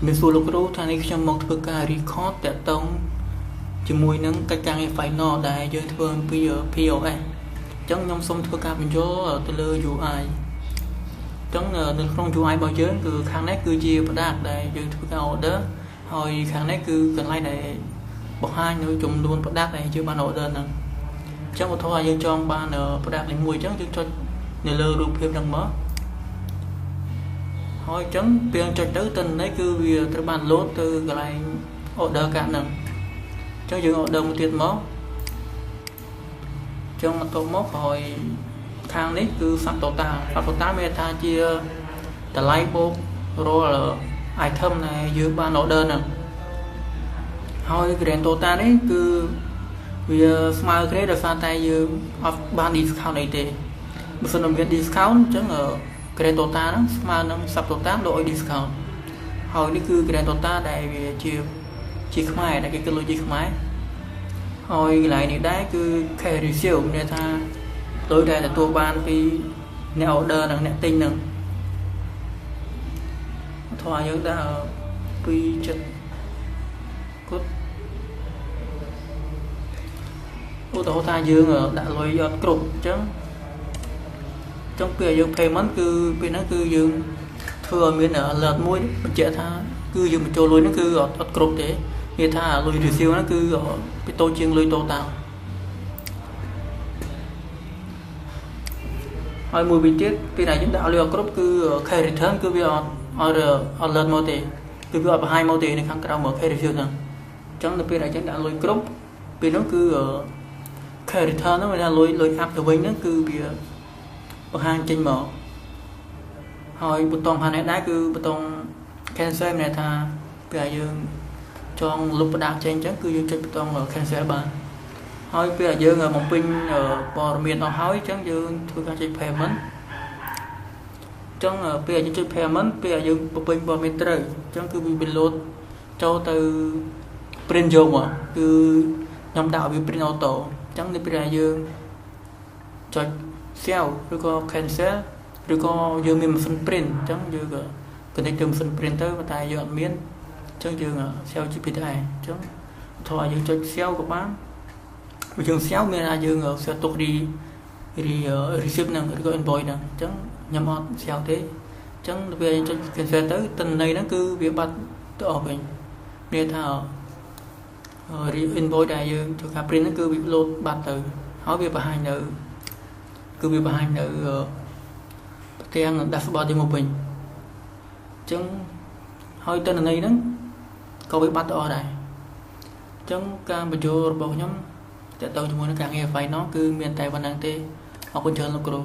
មានសួរលោកគ្រូថានេះខ្ញុំមកធ្វើការ record តាក់ទងជាមួយនឹងកិច្ចការងារ final ដែលយើងធ្វើអំពី POS អញ្ចឹងខ្ញុំសូមធ្វើការបញ្ចូលទៅលើ UI អញ្ចឹងនៅក្នុង UI របស់យើងគឺខាងនេះគឺជា product ដែលយើងធ្វើការ order ហើយខាងនេះគឺកន្លែងដែលបង្ហាញនៅចំនួន product ដែលយើងបាន order ហ្នឹងអញ្ចឹងឧទាហរណ៍យើងចង់បាន product នីមួយអញ្ចឹងយើងចុចនៅលើរូបភាពហ្នឹងមកហើយអញ្ចឹងពេលចុចទៅទិន្នន័យគឺវាត្រូវបាន load ទៅកន្លែង order កាត់ហ្នឹងអញ្ចឹងយើង order មួយទៀតមកអញ្ចឹងបន្ទាប់មកហើយខាងនេះគឺ sub total មានថាជាតម្លៃបូករាល់ item ដែលយើងបាន order ហ្នឹងហើយ grand total នេះគឺវាស្មើគ្នាដោយសារតែយើងអត់បាន discount អីទេបើសិនមាន discount អញ្ចឹងgrand total ហ្នឹងស្មើនឹង sub total ដោយ discount ហើយនេះគឺ grand total ដែលវាជាខ្មែរដែលគេគិតលុយជាខ្មែរហើយកន្លែងនេះដែរគឺ cash ratio មានថាលុយដែលទទួលបានពីអ្នក order និងអ្នកទិញហ្នឹងថតយើងដាក់2ចិត្តគាត់ឧទាហរណ៍ថាយើងដាក់លុយអត់គ្រប់អញ្ចឹងពេលយើង payment គឺពេលហ្នឹងគឺយើងធ្វើឲ្យមាន alert មួយបញ្ជាក់ថាគឺយើងបញ្ចូលលុយហ្នឹងគឺអត់គ្រប់ទេនិយាយថាលុយ receive ហ្នឹងគឺពីតូចជាងលុយ total ហើយមួយវិញទៀតពេលដែលយើងដាក់លុយអត់គ្រប់គឺ cash return គឺវាអត់ alert មកទេគឺវាអត់បង្ហាញមកទេនៅខាងក្រៅមក cash return ហ្នឹងអញ្ចឹងដល់ពេលដែលយើងដាក់លុយគ្រប់ពេលហ្នឹងគឺ cash return ហ្នឹងមានថាលុយ up ទៅវិញហ្នឹងគឺវាបង្ហាញចេញមកហើយប៊ូតុងខាងនេះដែរគឺប៊ូតុង cancel មានថាពេលយើងចង់លុបផ្ដាច់ចេញអញ្ចឹងគឺយើងចុចប៊ូតុង cancel បានហើយពេលយើងបំពេញព័ត៌មានអស់ហើយអញ្ចឹងយើងធ្វើការចុច payment អញ្ចឹងពេលយើងចុច payment ពេលយើងបំពេញព័ត៌មានត្រូវអញ្ចឹងគឺវា load ចូលទៅ print យកមកគឺខ្ញុំដាក់ឲ្យវា print auto អញ្ចឹងនៅពេលយើងចុច save ឬក៏ cancel ឬក៏យើងមានម៉ាស៊ីន print អញ្ចឹងយើងក៏ connect ទៅម៉ាស៊ីន print ទៅតែយើងអត់មានអញ្ចឹងយើង save ជា PDF អញ្ចឹងថតយើងចុច save ក៏បានបើយើង save មានថាយើង save ទុក receipt ហ្នឹងឬក៏ invoice ហ្នឹងអញ្ចឹងខ្ញុំអត់ save ទេអញ្ចឹងពេលយើងចុច cancel ទៅទិន្នន័យហ្នឹងគឺវាបាត់ទៅអស់វិញមានថា invoice ដែលយើងធ្វើការ print ហ្នឹងគឺវា load បាត់ទៅហើយវាបង្ហាញនៅគឺវាបង្ហាញនៅទាំង dashboard ទីមកវិញអញ្ចឹងហើយទិន្នន័យហ្នឹងក៏វាបាត់ទៅអស់ដែរអញ្ចឹងការបញ្ចូលរបស់ខ្ញុំតើតើជាមួយនឹងការងារ final គឺមានតែប៉ុណ្្នឹងទេអរគុណច្រើនលោកគ្រូ